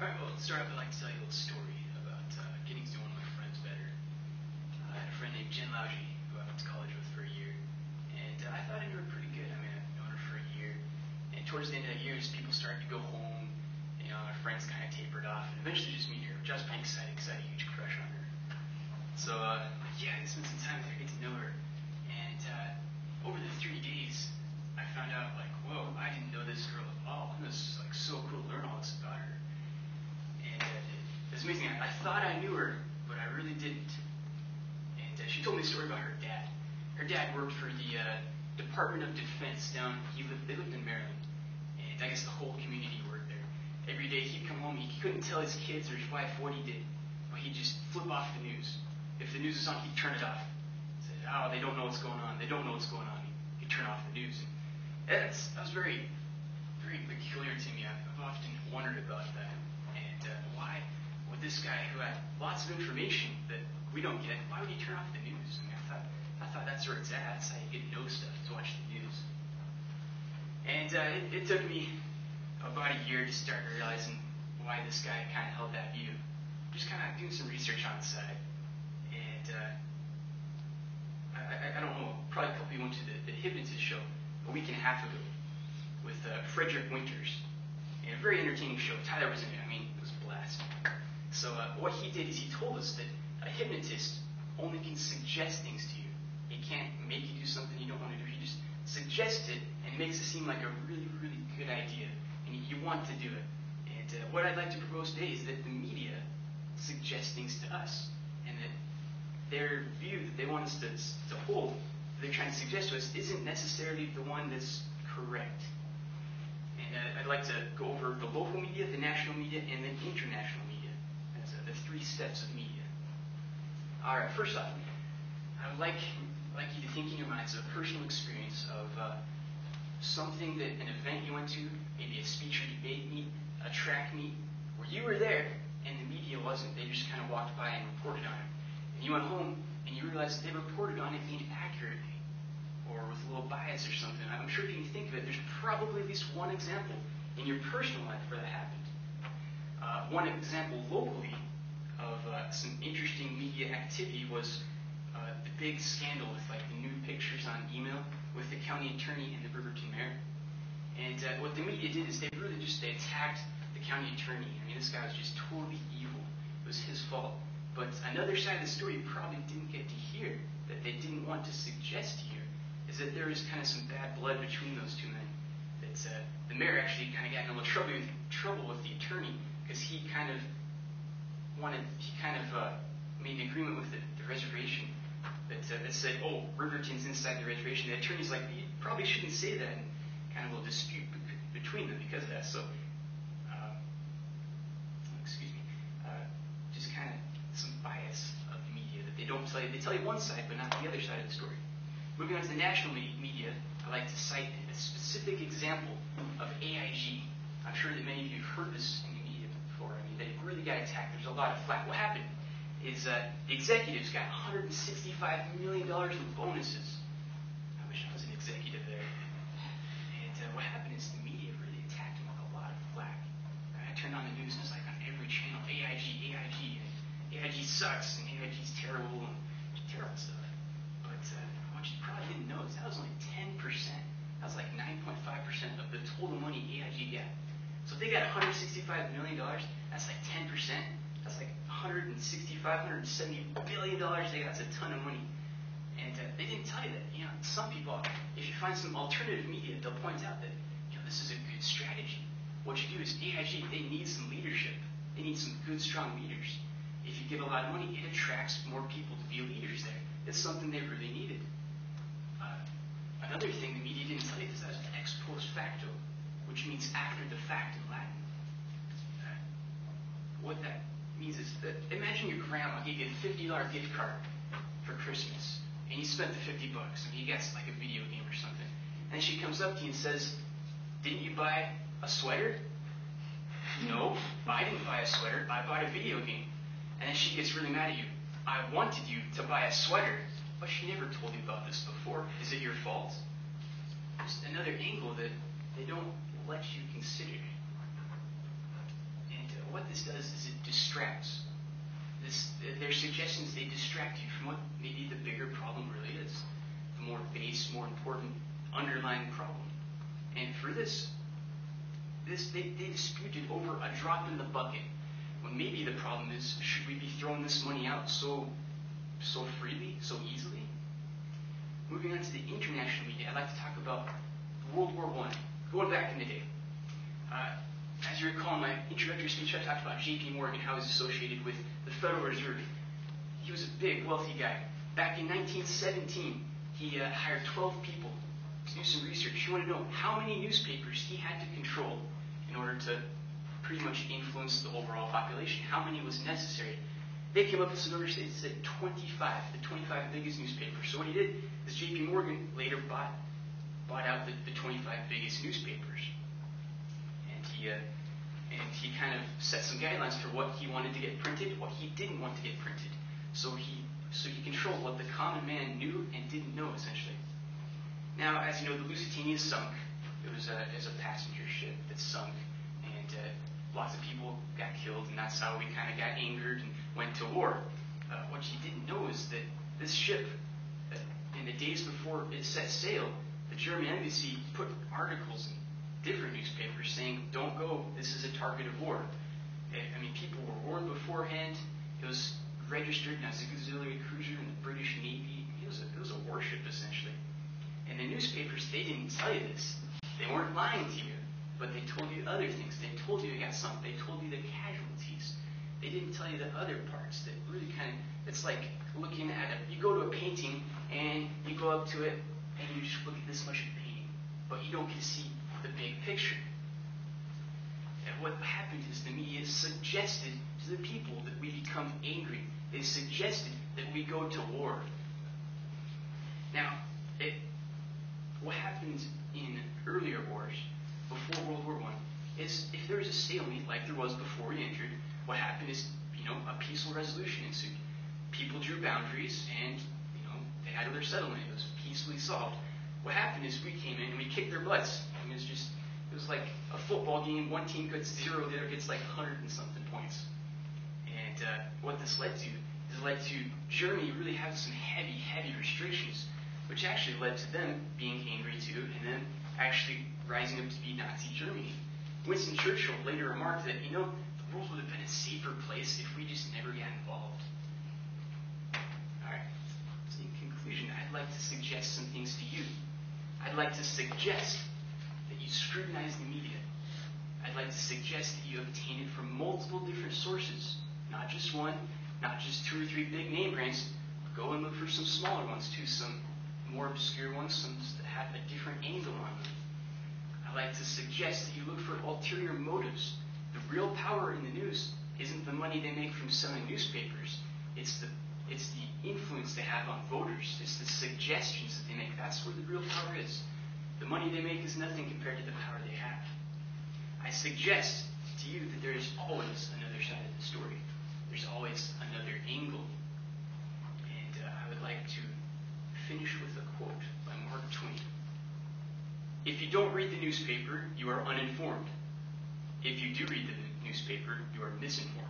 Alright, well, to start off, I'd like to tell you a little story about getting to know one of my friends better. I had a friend named Jen Lauji, who I went to college with for a year, and I thought I knew her pretty good. I mean, I've known her for a year, and towards the end of that year, as people started to go home, you know, our friends kind of tapered off, and eventually just me and her, just being excited because I had a huge crush on her. So, yeah, I spent some time with her, get to know her, and over the 3 days, I found out, like, whoa, I didn't know this girl at all. This is, like, so cool to learn all this about her. And it's amazing. I thought I knew her, but I really didn't. And she told me a story about her dad. Her dad worked for the Department of Defense they lived in Maryland. And I guess the whole community worked there. Every day he'd come home, he couldn't tell his kids or his wife what he did, but he'd just flip off the news. If the news was on, he'd turn it off. He said, oh, they don't know what's going on. They don't know what's going on. He'd turn off the news. And that was very, very peculiar to me. I've often wondered about that. And why would this guy who had lots of information that we don't get, why would he turn off the news? I mean, I thought that's where it's at. That's how you get to know stuff, to watch the news. And it took me about a year to start realizing why this guy kind of held that view. Just kind of doing some research on the side. And I don't know, probably a couple of you went to the Hypnotist show a week and a half ago with Frederick Winters. And a very entertaining show. Tyler was in it. I mean, it was a blast. So what he did is he told us that a hypnotist only can suggest things to you. He can't make you do something you don't want to do. He just suggests it and makes it seem like a really, really good idea. And you want to do it. And what I'd like to propose today is that the media suggests things to us. And that their view that they want us to hold, that they're trying to suggest to us, isn't necessarily the one that's correct. And I'd like to go over the local media, the national media, and then international media as the 3 steps of media. All right, first off, I would like you to think in your minds of a personal experience of something that an event you went to, maybe a speech or debate meet, a track meet, where you were there and the media wasn't. They just kind of walked by and reported on it. And you went home and you realized that they reported on it inaccurately, or with a little bias or something. I'm sure if you can think of it, there's probably at least one example in your personal life where that happened. One example locally of some interesting media activity was the big scandal with like the nude pictures on email with the county attorney and the Riverton mayor. And what the media did is they attacked the county attorney. I mean, this guy was just totally evil. It was his fault. But another side of the story you probably didn't get to hear, that they didn't want to suggest to you, is that there is kind of some bad blood between those two men. That the mayor actually kind of got in a little trouble with the attorney because he kind of made an agreement with the reservation that said, oh, Riverton's inside the reservation. The attorney's like, you probably shouldn't say that, and kind of a little dispute between them because of that. So, just kind of some bias of the media that they don't tell you. They tell you one side, but not the other side of the story. Moving on to the national media, I like to cite a specific example of AIG. I'm sure that many of you have heard this in the media before. I mean, they really got attacked. There's a lot of flack. What happened is the executives got $165 million in bonuses. I wish I was an executive there. And what happened is the media really attacked them with a lot of flack. I turned on the news and it was like on every channel, AIG, and AIG sucks, and AIG's terrible, and terrible stuff. But what you probably didn't know is that was only 10%. That was like 9.5% of the total money AIG got. So if they got $165 million, that's like 10%. That's like $170 billion they got. That's a ton of money. And they didn't tell you that. You know, some people, if you find some alternative media, they'll point out that, you know, this is a good strategy. What you do is AIG, they need some leadership. They need some good, strong leaders. If you give a lot of money, it attracts more people to be leaders there. It's something they really needed. Another thing the media didn't tell you is that ex post facto, which means after the fact in Latin. What that means is that imagine your grandma gave you a $50 gift card for Christmas, and you spent the $50. I mean, you got like a video game or something. And then she comes up to you and says, didn't you buy a sweater? No, I didn't buy a sweater. I bought a video game. And then she gets really mad at you. I wanted you to buy a sweater, but she never told you about this before. Is it your fault? Just another angle that they don't let you consider. And what what this does is it distracts. Their suggestions, they distract you from what maybe the bigger problem really is, the more base, more important underlying problem. And for this they disputed over a drop in the bucket, when maybe the problem is, should we be throwing this money out so freely, so easily? Moving on to the international media, I'd like to talk about World War I, going back in the day. As you recall, in my introductory speech, I talked about J.P. Morgan, how he was associated with the Federal Reserve. He was a big, wealthy guy. Back in 1917, he hired 12 people to do some research. You want to know how many newspapers he had to control in order to pretty much influence the overall population. How many was necessary? They came up with some numbers. They said 25, the 25 biggest newspapers. So what he did is J.P. Morgan later bought out the 25 biggest newspapers. And he kind of set some guidelines for what he wanted to get printed, what he didn't want to get printed. So he controlled what the common man knew and didn't know, essentially. Now, as you know, the Lusitania sunk. It was a passenger ship that sunk, and lots of people got killed, and that's how we kind of got angered and went to war. What you didn't know is that this ship, in the days before it set sail, the German embassy put articles in different newspapers saying, don't go, this is a target of war. I mean, people were warned beforehand. It was registered as an auxiliary cruiser in the British Navy. It was a warship, essentially. And the newspapers, they didn't tell you this. They weren't lying to you, but they told you other things. They told you got something. They told you the casualties. They didn't tell you the other parts that really kind of, it's like looking at you go to a painting and you go up to it and you just look at this much of the painting, but you don't get to see the big picture. And what happened is the media suggested to the people that we become angry. They suggested that we go to war. Now, what happened in earlier wars, before World War I, is if there was a stalemate like there was before we entered, what happened is, a peaceful resolution ensued. People drew boundaries and, they had their settlement. It was peacefully solved. What happened is we came in and we kicked their butts. I mean, it was like a football game. One team gets 0, the other gets like 100 and something points. And what this led to Germany really having some heavy restrictions, which actually led to them being angry too, and then actually rising up to be Nazi Germany. Winston Churchill later remarked that, the world would have been a safer place if we just never got involved. Alright, so in conclusion, I'd like to suggest some things to you. I'd like to suggest that you scrutinize the media. I'd like to suggest that you obtain it from multiple different sources, not just one, not just 2 or 3 big name brands. Go and look for some smaller ones too, some more obscure ones, some that have a different angle on them. I like to suggest that you look for ulterior motives. The real power in the news isn't the money they make from selling newspapers. It's the influence they have on voters. It's the suggestions that they make. That's where the real power is. The money they make is nothing compared to the power they have. I suggest to you that there is always another side of the story. There's always another angle. And I would like to finish with a quote by Mark Twain. If you don't read the newspaper, you are uninformed. If you do read the newspaper, you are misinformed.